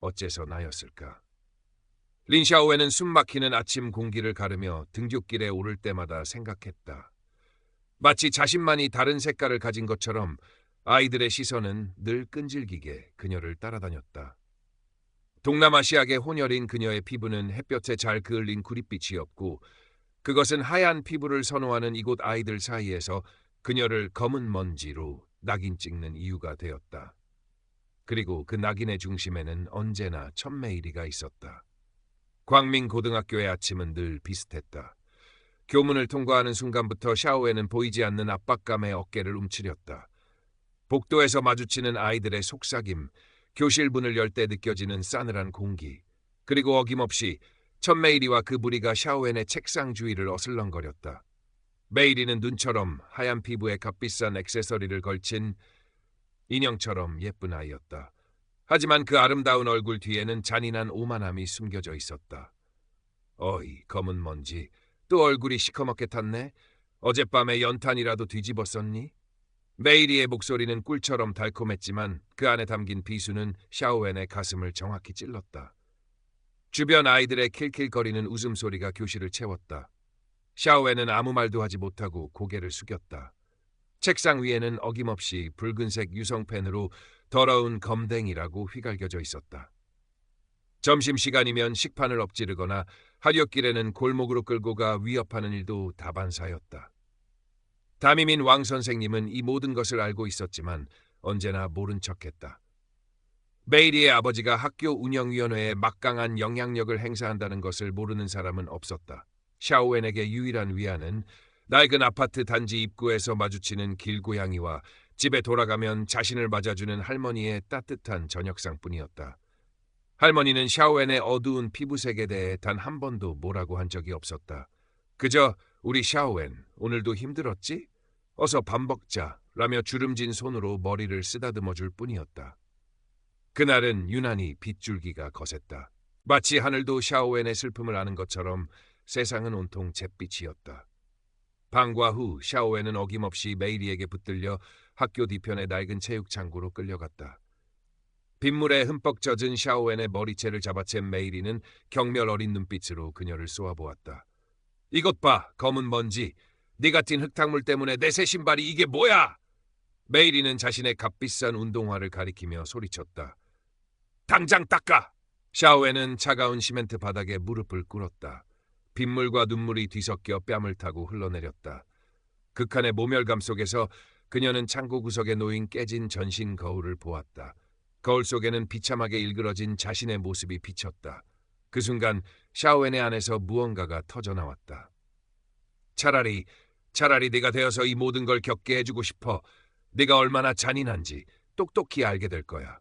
어째서 나였을까? 린샤오에는 숨막히는 아침 공기를 가르며 등굣길에 오를 때마다 생각했다. 마치 자신만이 다른 색깔을 가진 것처럼 아이들의 시선은 늘 끈질기게 그녀를 따라다녔다. 동남아시아계 혼혈인 그녀의 피부는 햇볕에 잘 그을린 구릿빛이었고 그것은 하얀 피부를 선호하는 이곳 아이들 사이에서 그녀를 검은 먼지로 낙인 찍는 이유가 되었다. 그리고 그 낙인의 중심에는 언제나 천메이리가 있었다. 광민고등학교의 아침은 늘 비슷했다. 교문을 통과하는 순간부터 샤오에는 보이지 않는 압박감에 어깨를 움츠렸다. 복도에서 마주치는 아이들의 속삭임, 교실 문을 열 때 느껴지는 싸늘한 공기, 그리고 어김없이 천메이리와 그 무리가 샤오엔의 책상 주위를 어슬렁거렸다. 메이리는 눈처럼 하얀 피부에 값비싼 액세서리를 걸친 인형처럼 예쁜 아이였다. 하지만 그 아름다운 얼굴 뒤에는 잔인한 오만함이 숨겨져 있었다. 어이, 검은 먼지, 또 얼굴이 시커멓게 탔네? 어젯밤에 연탄이라도 뒤집었었니? 메이리의 목소리는 꿀처럼 달콤했지만 그 안에 담긴 비수는 샤오엔의 가슴을 정확히 찔렀다. 주변 아이들의 킬킬거리는 웃음소리가 교실을 채웠다. 샤오엔은 아무 말도 하지 못하고 고개를 숙였다. 책상 위에는 어김없이 붉은색 유성펜으로 더러운 검댕이라고 휘갈겨져 있었다. 점심시간이면 식판을 엎지르거나 하굣길에는 골목으로 끌고 가 위협하는 일도 다반사였다. 담임인 왕 선생님은 이 모든 것을 알고 있었지만 언제나 모른 척했다. 메이리의 아버지가 학교 운영위원회에 막강한 영향력을 행사한다는 것을 모르는 사람은 없었다. 샤오엔에게 유일한 위안은 낡은 아파트 단지 입구에서 마주치는 길고양이와 집에 돌아가면 자신을 맞아주는 할머니의 따뜻한 저녁상뿐이었다. 할머니는 샤오엔의 어두운 피부색에 대해 단 한 번도 뭐라고 한 적이 없었다. 그저 우리 샤오엔, 오늘도 힘들었지? 어서 밥 먹자 라며 주름진 손으로 머리를 쓰다듬어 줄 뿐이었다. 그날은 유난히 빗줄기가 거셌다. 마치 하늘도 샤오엔의 슬픔을 아는 것처럼 세상은 온통 잿빛이었다. 방과 후 샤오엔은 어김없이 메이리에게 붙들려 학교 뒤편의 낡은 체육창고로 끌려갔다. 빗물에 흠뻑 젖은 샤오엔의 머리채를 잡아챈 메이리는 경멸 어린 눈빛으로 그녀를 쏘아보았다. 이것 봐, 검은 먼지. 네 같은 흙탕물 때문에 내 새 신발이 이게 뭐야? 메이리는 자신의 값비싼 운동화를 가리키며 소리쳤다. 당장 닦아! 샤오엔은 차가운 시멘트 바닥에 무릎을 꿇었다. 빗물과 눈물이 뒤섞여 뺨을 타고 흘러내렸다. 극한의 모멸감 속에서 그녀는 창고 구석에 놓인 깨진 전신 거울을 보았다. 거울 속에는 비참하게 일그러진 자신의 모습이 비쳤다. 그 순간 샤오엔의 안에서 무언가가 터져나왔다. 차라리 네가 되어서 이 모든 걸 겪게 해주고 싶어. 네가 얼마나 잔인한지 똑똑히 알게 될 거야.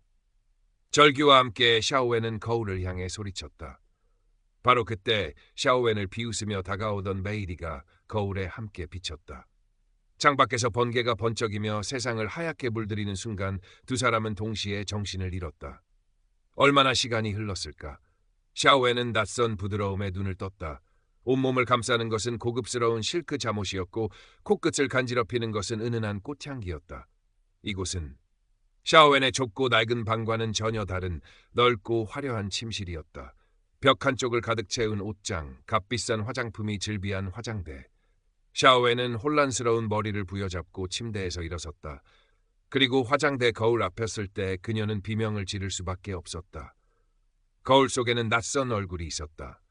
절규와 함께 샤오엔은 거울을 향해 소리쳤다. 바로 그때 샤오엔을 비웃으며 다가오던 메이리가 거울에 함께 비쳤다. 창밖에서 번개가 번쩍이며 세상을 하얗게 물들이는 순간 두 사람은 동시에 정신을 잃었다. 얼마나 시간이 흘렀을까? 샤오엔은 낯선 부드러움에 눈을 떴다. 온몸을 감싸는 것은 고급스러운 실크 잠옷이었고 코끝을 간지럽히는 것은 은은한 꽃향기였다. 이곳은 샤오엔의 좁고 낡은 방과는 전혀 다른 넓고 화려한 침실이었다. 벽 한쪽을 가득 채운 옷장, 값비싼 화장품이 즐비한 화장대. 샤오엔은 혼란스러운 머리를 부여잡고 침대에서 일어섰다. 그리고 화장대 거울 앞에 설 때 그녀는 비명을 지를 수밖에 없었다. 거울 속에는 낯선 얼굴이 있었다.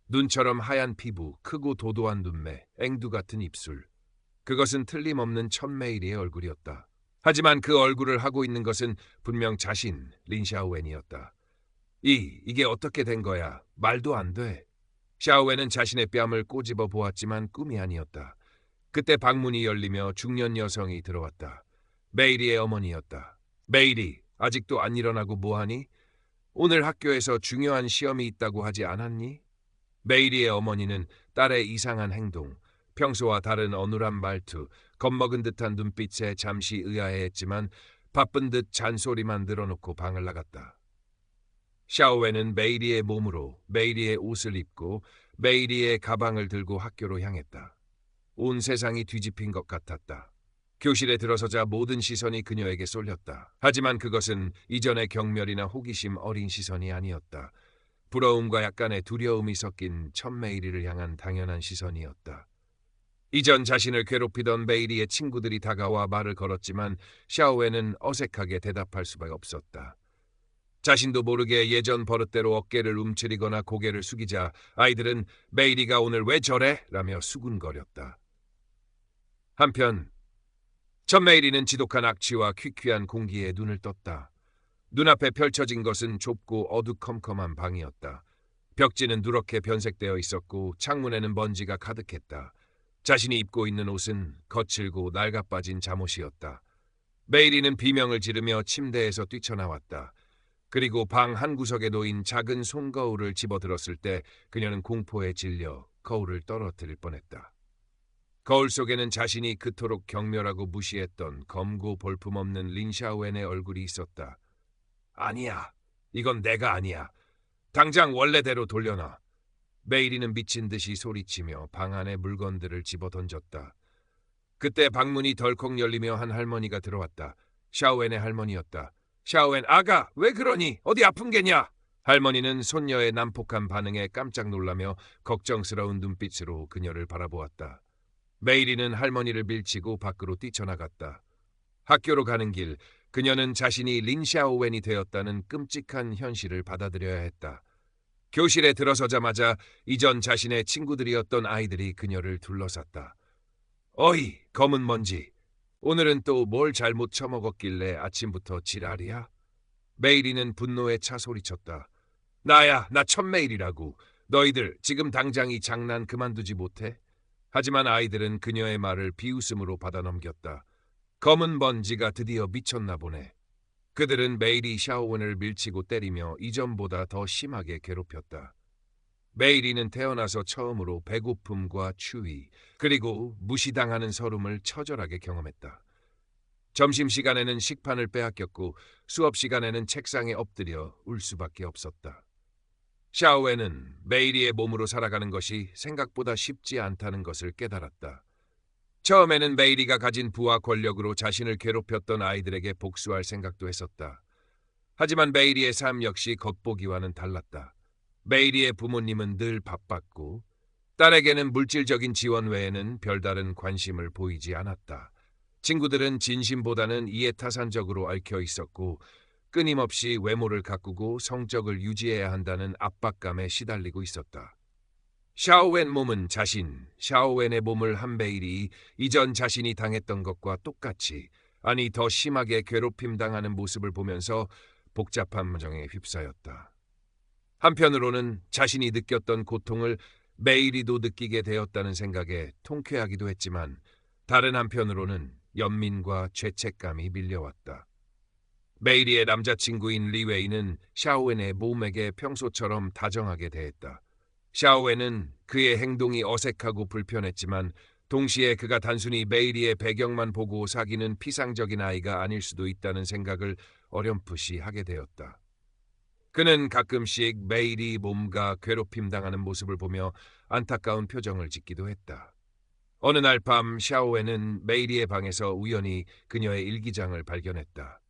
눈처럼 하얀 피부, 크고 도도한 눈매, 앵두 같은 입술. 그것은 틀림없는 천메이리의 얼굴이었다. 하지만 그 얼굴을 하고 있는 것은 분명 자신, 린샤오엔이었다. 이게 어떻게 된 거야? 말도 안 돼. 샤오엔은 자신의 뺨을 꼬집어 보았지만 꿈이 아니었다. 그때 방문이 열리며 중년 여성이 들어왔다. 메이리의 어머니였다. 메이리, 아직도 안 일어나고 뭐하니? 오늘 학교에서 중요한 시험이 있다고 하지 않았니? 메이리의 어머니는 딸의 이상한 행동, 평소와 다른 어눌한 말투, 겁먹은 듯한 눈빛에 잠시 의아해했지만 바쁜 듯 잔소리만 늘어놓고 방을 나갔다. 샤오엔은 메이리의 몸으로 메이리의 옷을 입고 메이리의 가방을 들고 학교로 향했다. 온 세상이 뒤집힌 것 같았다. 교실에 들어서자 모든 시선이 그녀에게 쏠렸다. 하지만 그것은 이전의 경멸이나 호기심 어린 시선이 아니었다. 부러움과 약간의 두려움이 섞인 첫 메이리를 향한 당연한 시선이었다. 이전 자신을 괴롭히던 메이리의 친구들이 다가와 말을 걸었지만 샤오웨는 어색하게 대답할 수밖에 없었다. 자신도 모르게 예전 버릇대로 어깨를 움츠리거나 고개를 숙이자 아이들은 메이리가 오늘 왜 저래? 라며 수군거렸다. 한편 전 메이리는 지독한 악취와 퀴퀴한 공기에 눈을 떴다. 눈앞에 펼쳐진 것은 좁고 어두컴컴한 방이었다. 벽지는 누렇게 변색되어 있었고 창문에는 먼지가 가득했다. 자신이 입고 있는 옷은 거칠고 낡아빠진 잠옷이었다. 메이리는 비명을 지르며 침대에서 뛰쳐나왔다. 그리고 방 한 구석에 놓인 작은 손거울을 집어들었을 때 그녀는 공포에 질려 거울을 떨어뜨릴 뻔했다. 거울 속에는 자신이 그토록 경멸하고 무시했던 검고 볼품없는 린샤오웬의 얼굴이 있었다. 아니야. 이건 내가 아니야. 당장 원래대로 돌려놔. 메이리는 미친 듯이 소리치며 방 안에 물건들을 집어던졌다. 그때 방문이 덜컥 열리며 한 할머니가 들어왔다. 샤오웬의 할머니였다. 샤오웬 아가 왜 그러니? 어디 아픈 게냐? 할머니는 손녀의 난폭한 반응에 깜짝 놀라며 걱정스러운 눈빛으로 그녀를 바라보았다. 메이리는 할머니를 밀치고 밖으로 뛰쳐나갔다. 학교로 가는 길 그녀는 자신이 린샤오웬이 되었다는 끔찍한 현실을 받아들여야 했다. 교실에 들어서자마자 이전 자신의 친구들이었던 아이들이 그녀를 둘러쌌다. 어이, 검은 먼지. 오늘은 또 뭘 잘못 처먹었길래 아침부터 지랄이야? 메이리는 분노에 차 소리쳤다. 나야, 나 천메이리라고. 너희들 지금 당장 이 장난 그만두지 못해? 하지만 아이들은 그녀의 말을 비웃음으로 받아넘겼다. 검은 먼지가 드디어 미쳤나 보네. 그들은 메이리 샤오wen을 밀치고 때리며 이전보다 더 심하게 괴롭혔다. 메이리는 태어나서 처음으로 배고픔과 추위, 그리고 무시당하는 서름을 처절하게 경험했다. 점심시간에는 식판을 빼앗겼고 수업시간에는 책상에 엎드려 울 수밖에 없었다. 샤오wen은 메이리의 몸으로 살아가는 것이 생각보다 쉽지 않다는 것을 깨달았다. 처음에는 메이리가 가진 부와 권력으로 자신을 괴롭혔던 아이들에게 복수할 생각도 했었다. 하지만 메이리의 삶 역시 겉보기와는 달랐다. 메이리의 부모님은 늘 바빴고 딸에게는 물질적인 지원 외에는 별다른 관심을 보이지 않았다. 친구들은 진심보다는 이해타산적으로 얽혀 있었고 끊임없이 외모를 가꾸고 성적을 유지해야 한다는 압박감에 시달리고 있었다. 샤오웬 몸은 샤오웬의 몸을 한 메이리 이전 자신이 당했던 것과 똑같이, 아니 더 심하게 괴롭힘 당하는 모습을 보면서 복잡한 감정에 휩싸였다. 한편으로는 자신이 느꼈던 고통을 메이리도 느끼게 되었다는 생각에 통쾌하기도 했지만 다른 한편으로는 연민과 죄책감이 밀려왔다. 메이리의 남자친구인 리웨이는 샤오웬의 몸에게 평소처럼 다정하게 대했다. 샤오웬은 그의 행동이 어색하고 불편했지만 동시에 그가 단순히 메이리의 배경만 보고 사귀는 피상적인 아이가 아닐 수도 있다는 생각을 어렴풋이 하게 되었다. 그는 가끔씩 메이리 몸과 괴롭힘 당하는 모습을 보며 안타까운 표정을 짓기도 했다. 어느 날 밤 샤오웬은 메이리의 방에서 우연히 그녀의 일기장을 발견했다.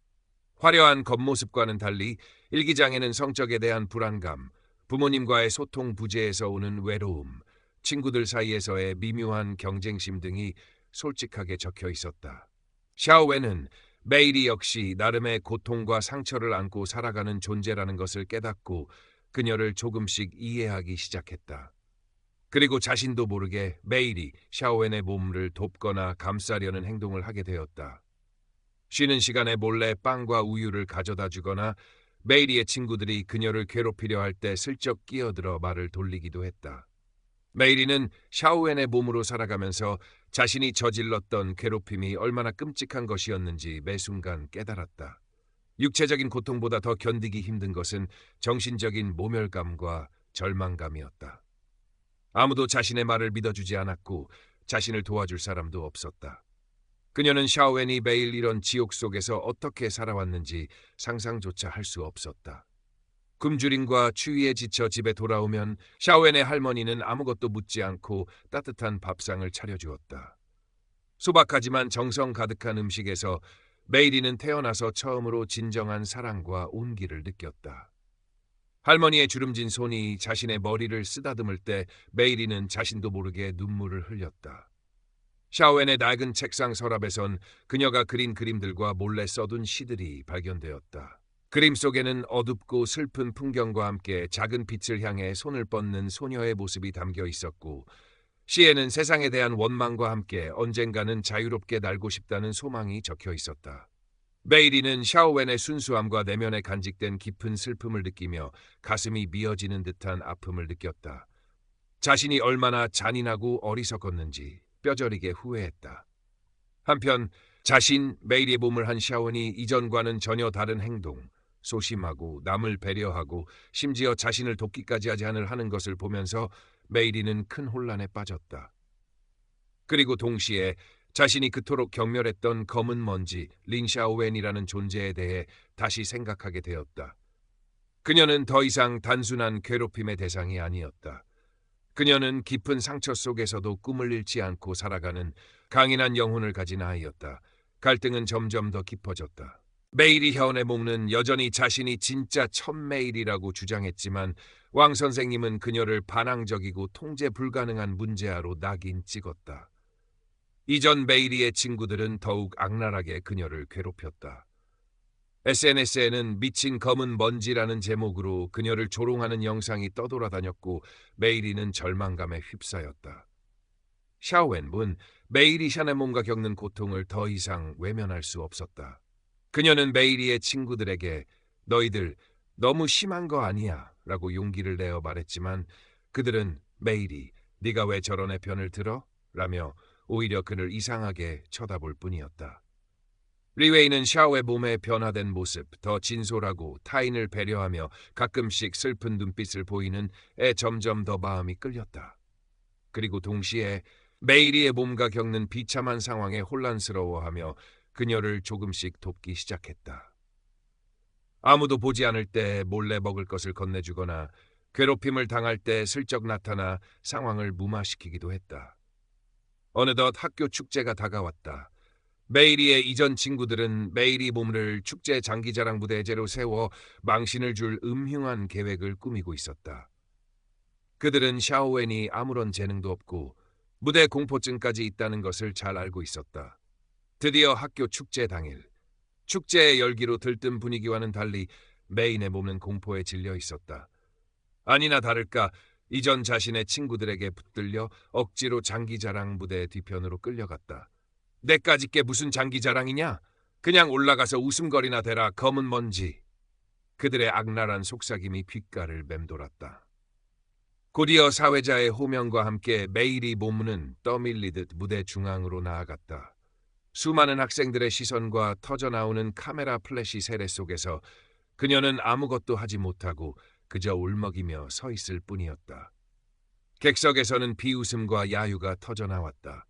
화려한 겉모습과는 달리 일기장에는 성적에 대한 불안감, 부모님과의 소통 부재에서 오는 외로움, 친구들 사이에서의 미묘한 경쟁심 등이 솔직하게 적혀 있었다. 샤오웬은 메이리 역시 나름의 고통과 상처를 안고 살아가는 존재라는 것을 깨닫고 그녀를 조금씩 이해하기 시작했다. 그리고 자신도 모르게 메이리, 샤오웬의 몸을 돕거나 감싸려는 행동을 하게 되었다. 쉬는 시간에 몰래 빵과 우유를 가져다 주거나 메이리의 친구들이 그녀를 괴롭히려 할 때 슬쩍 끼어들어 말을 돌리기도 했다. 메이리는 샤오웬의 몸으로 살아가면서 자신이 저질렀던 괴롭힘이 얼마나 끔찍한 것이었는지 매 순간 깨달았다. 육체적인 고통보다 더 견디기 힘든 것은 정신적인 모멸감과 절망감이었다. 아무도 자신의 말을 믿어주지 않았고 자신을 도와줄 사람도 없었다. 그녀는 샤오웬이 매일 이런 지옥 속에서 어떻게 살아왔는지 상상조차 할 수 없었다. 굶주림과 추위에 지쳐 집에 돌아오면 샤오웬의 할머니는 아무것도 묻지 않고 따뜻한 밥상을 차려주었다. 소박하지만 정성 가득한 음식에서 메이리는 태어나서 처음으로 진정한 사랑과 온기를 느꼈다. 할머니의 주름진 손이 자신의 머리를 쓰다듬을 때 메이리는 자신도 모르게 눈물을 흘렸다. 샤오엔의 낡은 책상 서랍에선 그녀가 그린 그림들과 몰래 써둔 시들이 발견되었다. 그림 속에는 어둡고 슬픈 풍경과 함께 작은 빛을 향해 손을 뻗는 소녀의 모습이 담겨 있었고, 시에는 세상에 대한 원망과 함께 언젠가는 자유롭게 날고 싶다는 소망이 적혀 있었다. 메이리는 샤오웬의 순수함과 내면에 간직된 깊은 슬픔을 느끼며 가슴이 미어지는 듯한 아픔을 느꼈다. 자신이 얼마나 잔인하고 어리석었는지 뼈저리게 후회했다. 한편 자신 메이리의 몸을 한 샤오wen이 이전과는 전혀 다른 행동, 소심하고 남을 배려하고 심지어 자신을 돕기까지 하지 않을 하는 것을 보면서 메이리는 큰 혼란에 빠졌다. 그리고 동시에 자신이 그토록 경멸했던 검은 먼지 린샤오웬이라는 존재에 대해 다시 생각하게 되었다. 그녀는 더 이상 단순한 괴롭힘의 대상이 아니었다. 그녀는 깊은 상처 속에서도 꿈을 잃지 않고 살아가는 강인한 영혼을 가진 아이였다. 갈등은 점점 더 깊어졌다. 메이리 혀운의 목는 여전히 자신이 진짜 첫 메이리라고 주장했지만 왕 선생님은 그녀를 반항적이고 통제 불가능한 문제아로 낙인 찍었다. 이전 메이리의 친구들은 더욱 악랄하게 그녀를 괴롭혔다. SNS에는 미친 검은 먼지라는 제목으로 그녀를 조롱하는 영상이 떠돌아다녔고 메이리는 절망감에 휩싸였다. 샤오웬은 메이리 샤의 몸과 겪는 고통을 더 이상 외면할 수 없었다. 그녀는 메이리의 친구들에게 너희들 너무 심한 거 아니야 라고 용기를 내어 말했지만 그들은 메이리 네가 왜 저런 애 편을 들어? 라며 오히려 그를 이상하게 쳐다볼 뿐이었다. 리웨이는 샤오의 몸의 변화된 모습, 더 진솔하고 타인을 배려하며 가끔씩 슬픈 눈빛을 보이는 애 점점 더 마음이 끌렸다. 그리고 동시에 메이리의 몸과 겪는 비참한 상황에 혼란스러워하며 그녀를 조금씩 돕기 시작했다. 아무도 보지 않을 때 몰래 먹을 것을 건네주거나 괴롭힘을 당할 때 슬쩍 나타나 상황을 무마시키기도 했다. 어느덧 학교 축제가 다가왔다. 메이리의 이전 친구들은 메이리 몸을 축제 장기자랑 무대제로 세워 망신을 줄 음흉한 계획을 꾸미고 있었다. 그들은 샤오웬이 아무런 재능도 없고 무대 공포증까지 있다는 것을 잘 알고 있었다. 드디어 학교 축제 당일, 축제의 열기로 들뜬 분위기와는 달리 메인의 몸은 공포에 질려 있었다. 아니나 다를까 이전 자신의 친구들에게 붙들려 억지로 장기자랑 무대 뒤편으로 끌려갔다. 내까짓 게 무슨 장기자랑이냐? 그냥 올라가서 웃음거리나 대라 검은 먼지. 그들의 악랄한 속삭임이 귓가를 맴돌았다. 곧이어 사회자의 호명과 함께 메이리 몸은 떠밀리듯 무대 중앙으로 나아갔다. 수많은 학생들의 시선과 터져나오는 카메라 플래시 세례 속에서 그녀는 아무것도 하지 못하고 그저 울먹이며 서 있을 뿐이었다. 객석에서는 비웃음과 야유가 터져나왔다.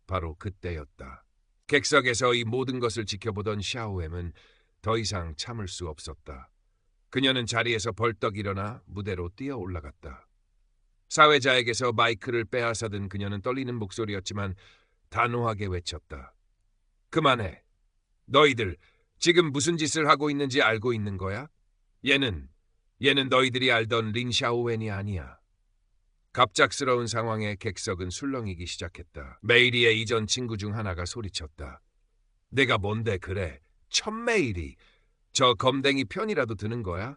바로 그때였다. 객석에서 이 모든 것을 지켜보던 샤오엠은 더 이상 참을 수 없었다. 그녀는 자리에서 벌떡 일어나 무대로 뛰어 올라갔다. 사회자에게서 마이크를 빼앗아든 그녀는 떨리는 목소리였지만 단호하게 외쳤다. 그만해. 너희들 지금 무슨 짓을 하고 있는지 알고 있는 거야? 얘는 너희들이 알던 린샤오웬이 아니야. 갑작스러운 상황에 객석은 술렁이기 시작했다. 메이리의 이전 친구 중 하나가 소리쳤다. 내가 뭔데 그래? 첫 메이리. 저 검댕이 편이라도 드는 거야?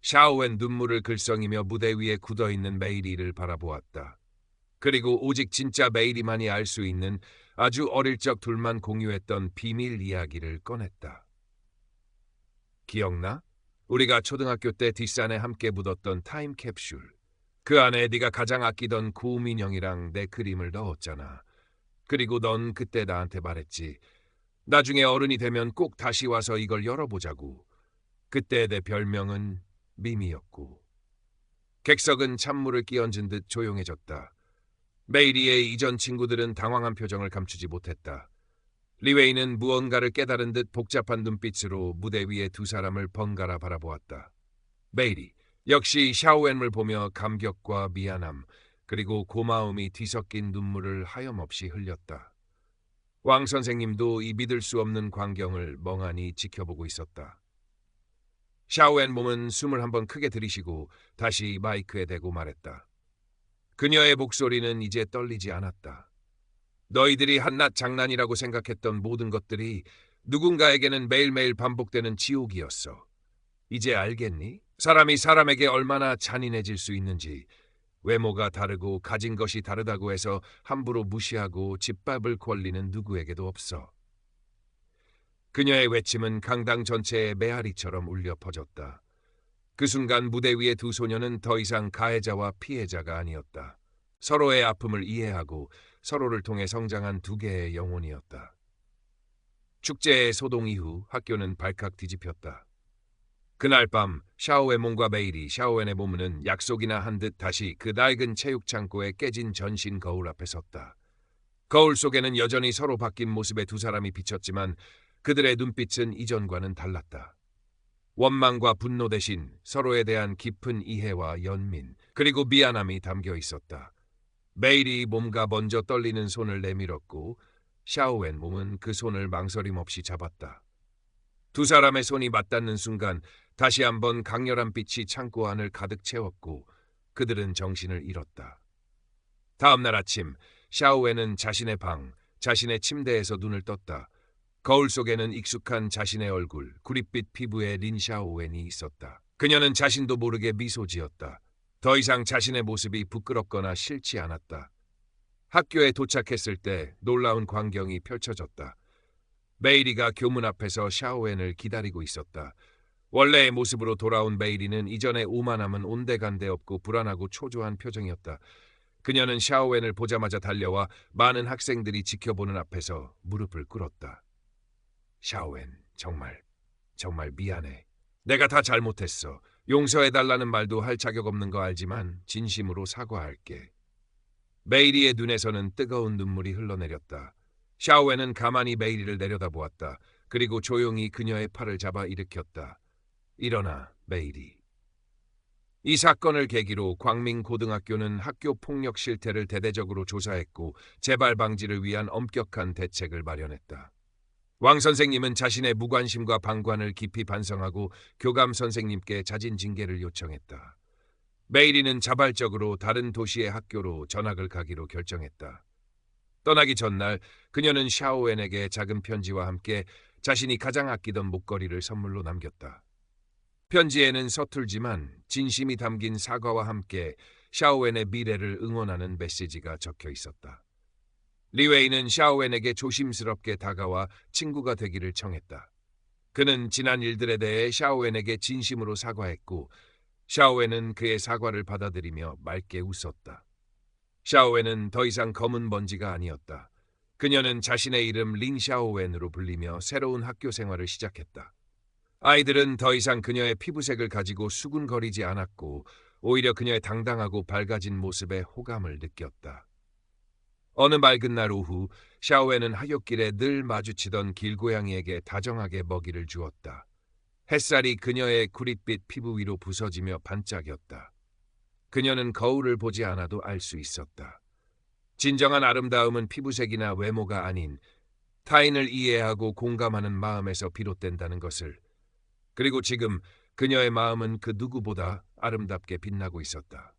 샤오웬 눈물을 글썽이며 무대 위에 굳어있는 메이리를 바라보았다. 그리고 오직 진짜 메이리만이 알 수 있는 아주 어릴 적 둘만 공유했던 비밀 이야기를 꺼냈다. 기억나? 우리가 초등학교 때 뒷산에 함께 묻었던 타임캡슐. 그 안에 네가 가장 아끼던 고음 인형이랑 내 그림을 넣었잖아. 그리고 넌 그때 나한테 말했지. 나중에 어른이 되면 꼭 다시 와서 이걸 열어보자고. 그때 내 별명은 미미였고. 객석은 찬물을 끼얹은 듯 조용해졌다. 메이리의 이전 친구들은 당황한 표정을 감추지 못했다. 리웨이는 무언가를 깨달은 듯 복잡한 눈빛으로 무대 위에 두 사람을 번갈아 바라보았다. 메이리, 역시 샤오웬을 보며 감격과 미안함, 그리고 고마움이 뒤섞인 눈물을 하염없이 흘렸다. 왕 선생님도 이 믿을 수 없는 광경을 멍하니 지켜보고 있었다. 샤오엔 몸은 숨을 한번 크게 들이쉬고 다시 마이크에 대고 말했다. 그녀의 목소리는 이제 떨리지 않았다. 너희들이 한낱 장난이라고 생각했던 모든 것들이 누군가에게는 매일매일 반복되는 지옥이었어. 이제 알겠니? 사람이 사람에게 얼마나 잔인해질 수 있는지. 외모가 다르고 가진 것이 다르다고 해서 함부로 무시하고 짓밟을 권리는 누구에게도 없어. 그녀의 외침은 강당 전체의 메아리처럼 울려 퍼졌다. 그 순간 무대 위의 두 소녀는 더 이상 가해자와 피해자가 아니었다. 서로의 아픔을 이해하고 서로를 통해 성장한 두 개의 영혼이었다. 축제의 소동 이후 학교는 발칵 뒤집혔다. 그날 밤 샤오의 몸과 메일이 샤오엔의 몸은 약속이나 한 듯 다시 그 낡은 체육창고에 깨진 전신 거울 앞에 섰다. 거울 속에는 여전히 서로 바뀐 모습의 두 사람이 비쳤지만 그들의 눈빛은 이전과는 달랐다. 원망과 분노 대신 서로에 대한 깊은 이해와 연민, 그리고 미안함이 담겨 있었다. 메일이 몸과 먼저 떨리는 손을 내밀었고 샤오엔 몸은 그 손을 망설임 없이 잡았다. 두 사람의 손이 맞닿는 순간 다시 한번 강렬한 빛이 창고 안을 가득 채웠고 그들은 정신을 잃었다. 다음 날 아침 샤오엔은 자신의 방, 자신의 침대에서 눈을 떴다. 거울 속에는 익숙한 자신의 얼굴, 구릿빛 피부의 린 샤오엔이 있었다. 그녀는 자신도 모르게 미소 지었다. 더 이상 자신의 모습이 부끄럽거나 싫지 않았다. 학교에 도착했을 때 놀라운 광경이 펼쳐졌다. 메이리가 교문 앞에서 샤오엔을 기다리고 있었다. 원래의 모습으로 돌아온 메이리는 이전의 오만함은 온데간데 없고 불안하고 초조한 표정이었다. 그녀는 샤오엔을 보자마자 달려와 많은 학생들이 지켜보는 앞에서 무릎을 꿇었다. 샤오엔, 정말 미안해. 내가 다 잘못했어. 용서해달라는 말도 할 자격 없는 거 알지만 진심으로 사과할게. 메이리의 눈에서는 뜨거운 눈물이 흘러내렸다. 샤오엔은 가만히 메이리를 내려다보았다. 그리고 조용히 그녀의 팔을 잡아 일으켰다. 일어나, 메이리. 이 사건을 계기로 광민고등학교는 학교 폭력 실태를 대대적으로 조사했고 재발 방지를 위한 엄격한 대책을 마련했다. 왕 선생님은 자신의 무관심과 방관을 깊이 반성하고 교감 선생님께 자진 징계를 요청했다. 메이리는 자발적으로 다른 도시의 학교로 전학을 가기로 결정했다. 떠나기 전날 그녀는 샤오엔에게 작은 편지와 함께 자신이 가장 아끼던 목걸이를 선물로 남겼다. 편지에는 서툴지만 진심이 담긴 사과와 함께 샤오엔의 미래를 응원하는 메시지가 적혀 있었다. 리웨이는 샤오엔에게 조심스럽게 다가와 친구가 되기를 청했다. 그는 지난 일들에 대해 샤오엔에게 진심으로 사과했고 샤오엔은 그의 사과를 받아들이며 맑게 웃었다. 샤오엔은 더 이상 검은 먼지가 아니었다. 그녀는 자신의 이름 린 샤오엔으로 불리며 새로운 학교 생활을 시작했다. 아이들은 더 이상 그녀의 피부색을 가지고 수군거리지 않았고 오히려 그녀의 당당하고 밝아진 모습에 호감을 느꼈다. 어느 맑은 날 오후 샤오엔은 하굣길에 늘 마주치던 길고양이에게 다정하게 먹이를 주었다. 햇살이 그녀의 구릿빛 피부 위로 부서지며 반짝였다. 그녀는 거울을 보지 않아도 알 수 있었다. 진정한 아름다움은 피부색이나 외모가 아닌 타인을 이해하고 공감하는 마음에서 비롯된다는 것을. 그리고 지금 그녀의 마음은 그 누구보다 아름답게 빛나고 있었다.